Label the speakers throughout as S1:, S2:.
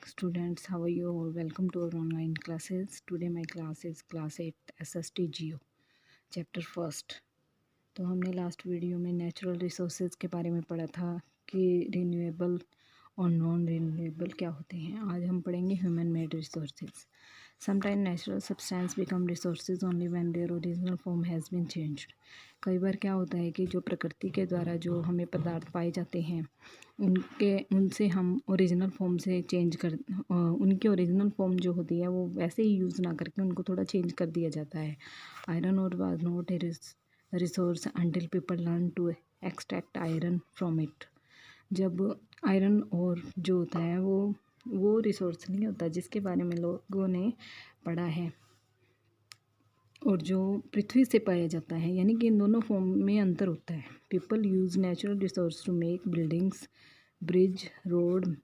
S1: Students, how are you all? Welcome to our online classes. Today my class is class 8 SST Geo chapter first. तो हमने last video में natural resources के बारे में पढ़ा था कि रिन्यूएबल और नॉन रिन्यूएबल क्या होते हैं। आज हम पढ़ेंगे human made resources. Sometime natural substance become resources only when their original form has been changed. कई बार क्या होता है कि जो प्रकृति के द्वारा जो हमें पदार्थ पाए जाते हैं उनसे हम ओरिजिनल फॉर्म से चेंज कर उनकी ओरिजिनल फॉर्म जो होती है वो वैसे ही यूज़ ना करके उनको थोड़ा चेंज कर दिया जाता है। Iron ore was not a resource until people learn to extract iron from it. जब आयरन और जो होता है वो रिसोर्स नहीं होता जिसके बारे में लोगों ने पढ़ा है और जो पृथ्वी से पाया जाता है, यानी कि इन दोनों फॉर्म में अंतर होता है। People use natural resource to make buildings, bridge, road,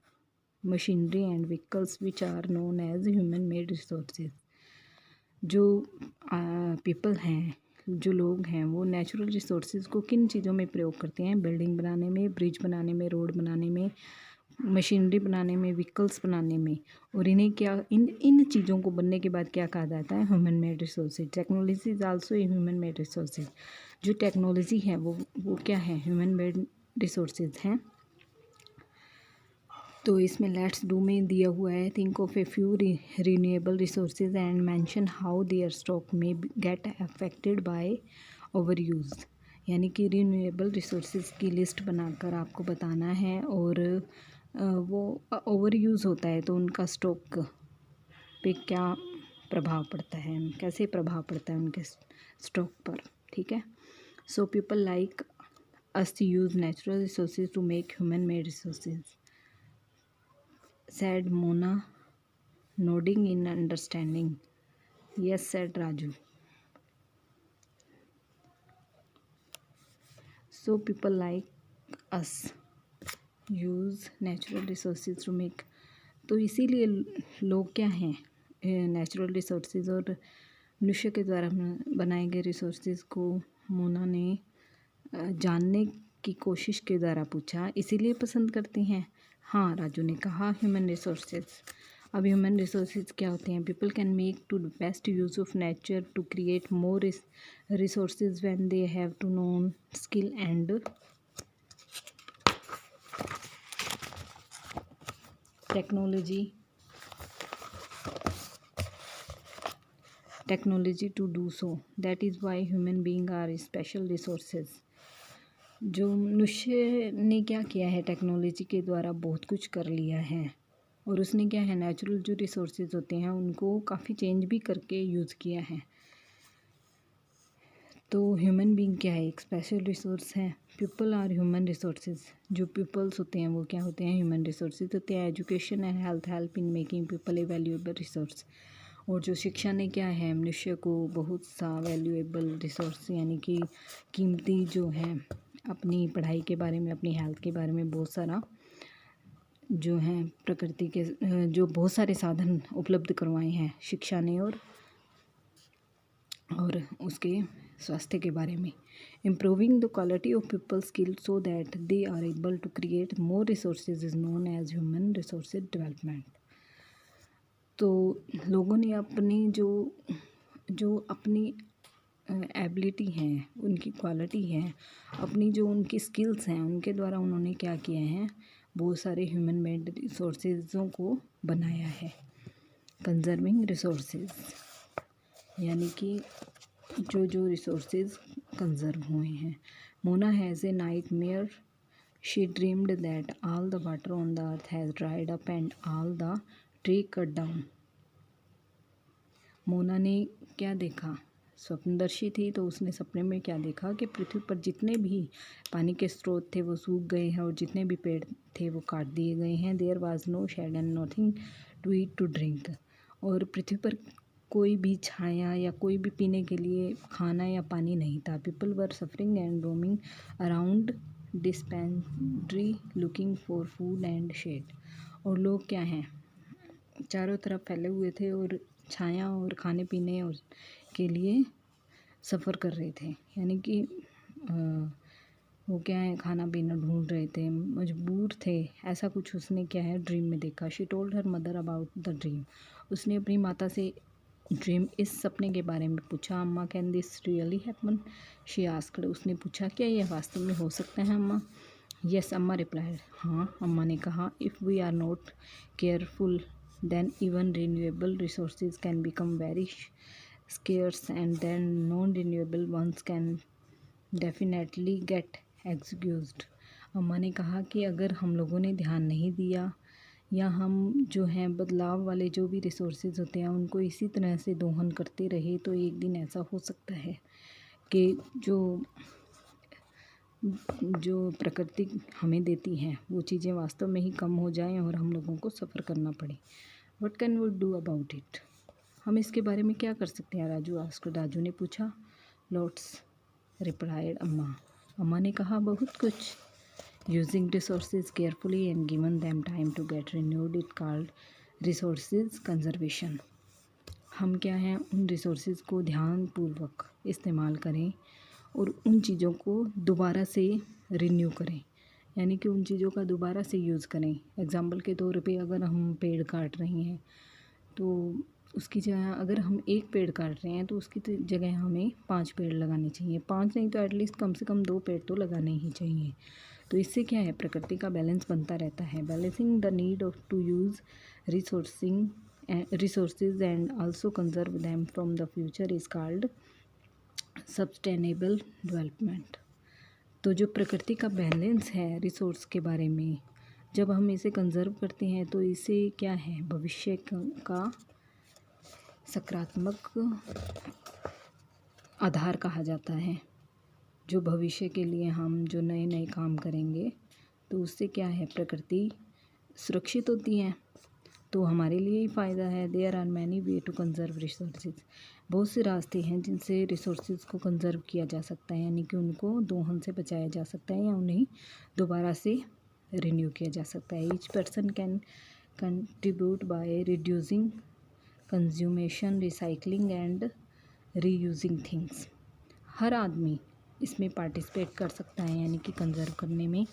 S1: machinery and vehicles which are known as human made resources. जो पीपल हैं, जो लोग हैं, वो नेचुरल रिसोर्सेज को किन चीज़ों में प्रयोग करते हैं? बिल्डिंग बनाने में, ब्रिज बनाने में, रोड बनाने में, मशीनरी बनाने में, व्हीकल्स बनाने में। और इन्हें क्या इन चीज़ों को बनने के बाद क्या कहा जाता है? Human made resources. Technology is also a human made resources. जो टेक्नोलॉजी है वो क्या है? ह्यूमन मेड रिसोर्सेज हैं। तो इसमें लेट्स डू में दिया हुआ है, think of a few renewable resources and mention how their stock में get affected by overuse. यानी कि रिन्यूएबल रिसोर्सेज की लिस्ट बनाकर आपको बताना है और वो ओवर यूज़ होता है तो उनका स्टॉक पे क्या प्रभाव पड़ता है, कैसे प्रभाव पड़ता है उनके स्टॉक पर। ठीक है। So people like us to use natural resources to make human made resources, said Mona, nodding in understanding. Yes, said Raju. So people like us use natural resources to make। तो इसीलिए लोग क्या हैं? Natural resources और मनुष्य के द्वारा बनाए गए रिसोर्सेज को मोना ने जानने की कोशिश के द्वारा पूछा, इसीलिए पसंद करते हैं। हाँ, राजू ने कहा ह्यूमन रिसोर्सेज। अब ह्यूमन रिसोर्सेज क्या होते हैं? People can make to best use of nature to create more resources when they have to known skill and technology to do so. That is why human beings are special resources। जो मनुष्य ने क्या किया है? Technology के द्वारा बहुत कुछ कर लिया है और उसने क्या है, नेचुरल जो रिसोर्सेज होते हैं उनको काफ़ी चेंज भी करके यूज़ किया है। तो ह्यूमन बीइंग क्या है? एक स्पेशल रिसोर्स है। People are human resources. जो पीपल्स होते हैं वो क्या होते हैं? ह्यूमन रिसोर्सेज होते हैं। Education and health help in making people A valuable resource. और जो शिक्षा ने क्या है, मनुष्य को बहुत सा वैल्यूएबल रिसोर्स यानी कि कीमती जो है, अपनी पढ़ाई के बारे में, अपनी हेल्थ के बारे में बहुत सारा जो है प्रकृति के जो बहुत सारे साधन उपलब्ध करवाए हैं शिक्षा ने और उसके स्वास्थ्य के बारे में। Improving the quality of people skill so that they are able to create more resources is known as human resources development. तो लोगों ने अपनी जो अपनी एबिलिटी हैं, उनकी क्वालिटी है, अपनी जो उनकी स्किल्स हैं, उनके द्वारा उन्होंने क्या किया है? बहुत सारे ह्यूमन मेड रिसोर्सेजों को बनाया है। कंजर्विंग रिसोर्सेज यानी कि जो रिसोर्सेज कंजर्व हुए हैं। Mona has a night mayor. She dreamed that all the water on the earth has dried up and all the tree cut down. Mona ने क्या देखा? स्वप्नदर्शी थी, तो उसने सपने में क्या देखा कि पृथ्वी पर जितने भी पानी के स्रोत थे वो सूख गए हैं और जितने भी पेड़ थे वो काट दिए गए हैं। There was no shade and nothing to eat to drink. और पृथ्वी पर कोई भी छाया या कोई भी पीने के लिए खाना या पानी नहीं था। People were suffering and roaming around dispensary looking for food and shade. और लोग क्या हैं? चारों तरफ फैले हुए थे और छाया और खाने पीने और के लिए सफ़र कर रहे थे। यानी कि वो क्या है, खाना पीना ढूंढ रहे थे, मजबूर थे, ऐसा कुछ उसने क्या है ड्रीम में देखा। She told her mother about the dream. उसने अपनी माता से ड्रीम, इस सपने के बारे में पूछा। अम्मा, can this really happen, she asked. उसने पूछा, क्या यह वास्तव में हो सकता है अम्मा? यस, अम्मा रिप्लाइड। हाँ, अम्मा ने कहा। If we are not careful then even renewable resources can become very scarce and then non renewable ones can definitely get exhausted. अम्मा ने कहा कि अगर हम लोगों ने ध्यान नहीं दिया या हम जो हैं बदलाव वाले जो भी रिसोर्सेज होते हैं उनको इसी तरह से दोहन करते रहे तो एक दिन ऐसा हो सकता है कि जो प्रकृति हमें देती है वो चीज़ें वास्तव में ही कम हो जाएं और हम लोगों को सफ़र करना पड़े। What can we do about it, हम इसके बारे में क्या कर सकते हैं? राजू आस्क्ड। राजू ने पूछा। लॉट्स रिप्लाइड अम्मा। अम्मा ने कहा, बहुत कुछ। Using resources carefully and given them time to get renewed it called resources conservation. हम क्या हैं, उन रिसोर्सेज को ध्यानपूर्वक इस्तेमाल करें और उन चीज़ों को दोबारा से रिन्यू करें, यानी कि उन चीज़ों का दोबारा से यूज़ करें। एग्ज़ाम्पल के तौर पे अगर हम पेड़ काट रहे हैं तो उसकी जगह, अगर हम एक पेड़ काट रहे हैं तो उसकी जगह हमें 5 पेड़ लगाने चाहिए। 5 नहीं तो एटलीस्ट कम से कम 2 पेड़ तो लगाने ही चाहिए। तो इससे क्या है, प्रकृति का बैलेंस बनता रहता है। Balancing the need of to use resources and also conserve them from the future is called sustainable development. तो जो प्रकृति का बैलेंस है रिसोर्स के बारे में, जब हम इसे कंजर्व करते हैं तो इसे क्या है, भविष्य का सकारात्मक आधार कहा जाता है। जो भविष्य के लिए हम जो नए नए काम करेंगे तो उससे क्या है, प्रकृति सुरक्षित होती है तो हमारे लिए ही फ़ायदा है। There are many way to conserve resources. बहुत से रास्ते हैं जिनसे रिसोर्सेज को कंजर्व किया जा सकता है, यानी कि उनको दोहन से बचाया जा सकता है या उन्हें दोबारा से रिन्यू किया जा सकता है। Each person can contribute by reducing consumption, recycling and reusing things. हर आदमी इसमें पार्टिसिपेट कर सकता है, यानी कि कंजर्व करने में।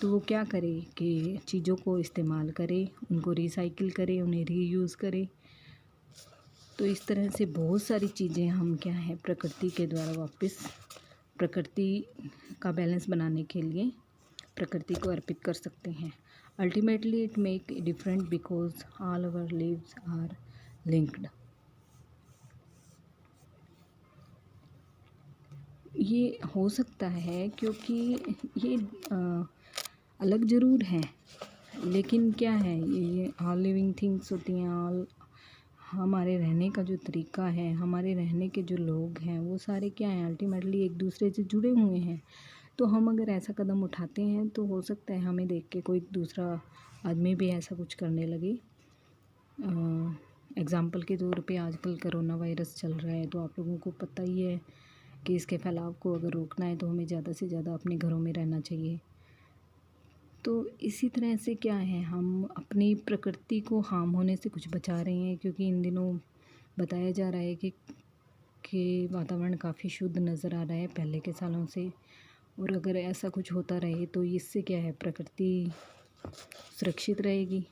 S1: तो वो क्या करे कि चीज़ों को इस्तेमाल करे, उनको रिसाइकिल करे, उन्हें रीयूज़ करे। तो इस तरह से बहुत सारी चीज़ें हम क्या है, प्रकृति के द्वारा वापस प्रकृति का बैलेंस बनाने के लिए प्रकृति को अर्पित कर सकते हैं। Ultimately it make different because all our lives are linked. ये हो सकता है क्योंकि ये अलग ज़रूर हैं, लेकिन क्या है, ये ऑल लिविंग थिंग्स होती हैं। ऑल हमारे रहने का जो तरीका है, हमारे रहने के जो लोग हैं वो सारे क्या हैं, अल्टीमेटली एक दूसरे से जुड़े हुए हैं। तो हम अगर ऐसा कदम उठाते हैं तो हो सकता है हमें देख के कोई दूसरा आदमी भी ऐसा कुछ करने लगे। एग्ज़ाम्पल के तौर पे आजकल कोरोना वायरस चल रहा है, तो आप लोगों को पता ही है कि इसके फैलाव को अगर रोकना है तो हमें ज़्यादा से ज़्यादा अपने घरों में रहना चाहिए। तो इसी तरह से क्या है, हम अपनी प्रकृति को हार्म होने से कुछ बचा रहे हैं, क्योंकि इन दिनों बताया जा रहा है कि वातावरण काफ़ी शुद्ध नज़र आ रहा है पहले के सालों से। और अगर ऐसा कुछ होता रहे तो इससे क्या है, प्रकृति सुरक्षित रहेगी।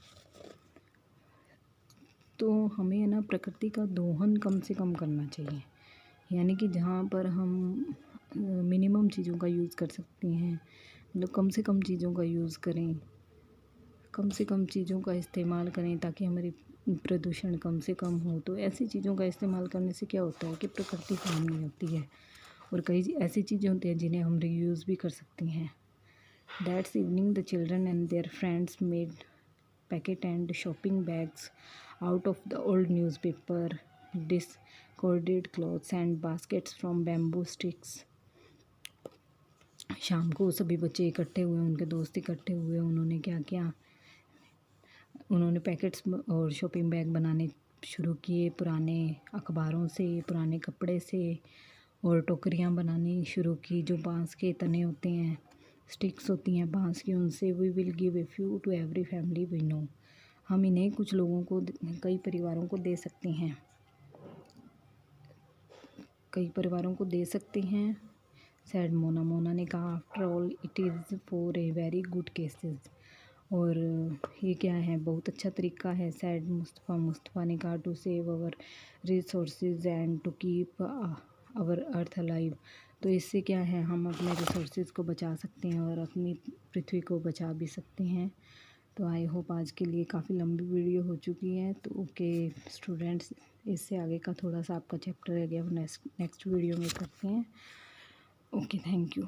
S1: तो हमें है ना प्रकृति का दोहन कम से कम करना चाहिए, यानी कि जहाँ पर हम मिनिमम चीज़ों का यूज़ कर सकते हैं, मतलब कम से कम चीज़ों का यूज़ करें, कम से कम चीज़ों का इस्तेमाल करें ताकि हमारी प्रदूषण कम से कम हो। तो ऐसी चीज़ों का इस्तेमाल करने से क्या होता है कि प्रकृति हार्म नहीं होती है, और कई ऐसी चीज़ें होती हैं जिन्हें हम रीयूज़ भी कर सकती हैं। That's evening the children and their friends made packet and shopping bags out of the old newspaper, discarded clothes and baskets from bamboo sticks। शाम को सभी बच्चे इकट्ठे हुए, उनके दोस्त इकट्ठे हुए, उन्होंने क्या किया, उन्होंने पैकेट्स और शॉपिंग बैग बनाने शुरू किए पुराने अखबारों से, पुराने कपड़े से, और टोकरियाँ बनानी शुरू की जो बांस के तने होते हैं, स्टिक्स होती हैं बांस की, उनसे। We will give a few to every family we know. हम इन्हें कुछ लोगों को, कई परिवारों को दे सकते हैं, सैड मोना। मोना ने कहा after all it is for a very good cases. और ये क्या है, बहुत अच्छा तरीका है। सैड मुस्तफ़ा। मुस्तफ़ा ने कहा to save our resources and to keep our earth alive. तो इससे क्या है, हम अपने रिसोर्सेज को बचा सकते हैं और अपनी पृथ्वी को बचा भी सकते हैं। तो आई होप आज के लिए काफ़ी लंबी वीडियो हो चुकी है। तो ओके स्टूडेंट्स, इससे आगे का थोड़ा सा आपका चैप्टर रह गया, नेक्स्ट वीडियो में करते हैं। Okay, thank you.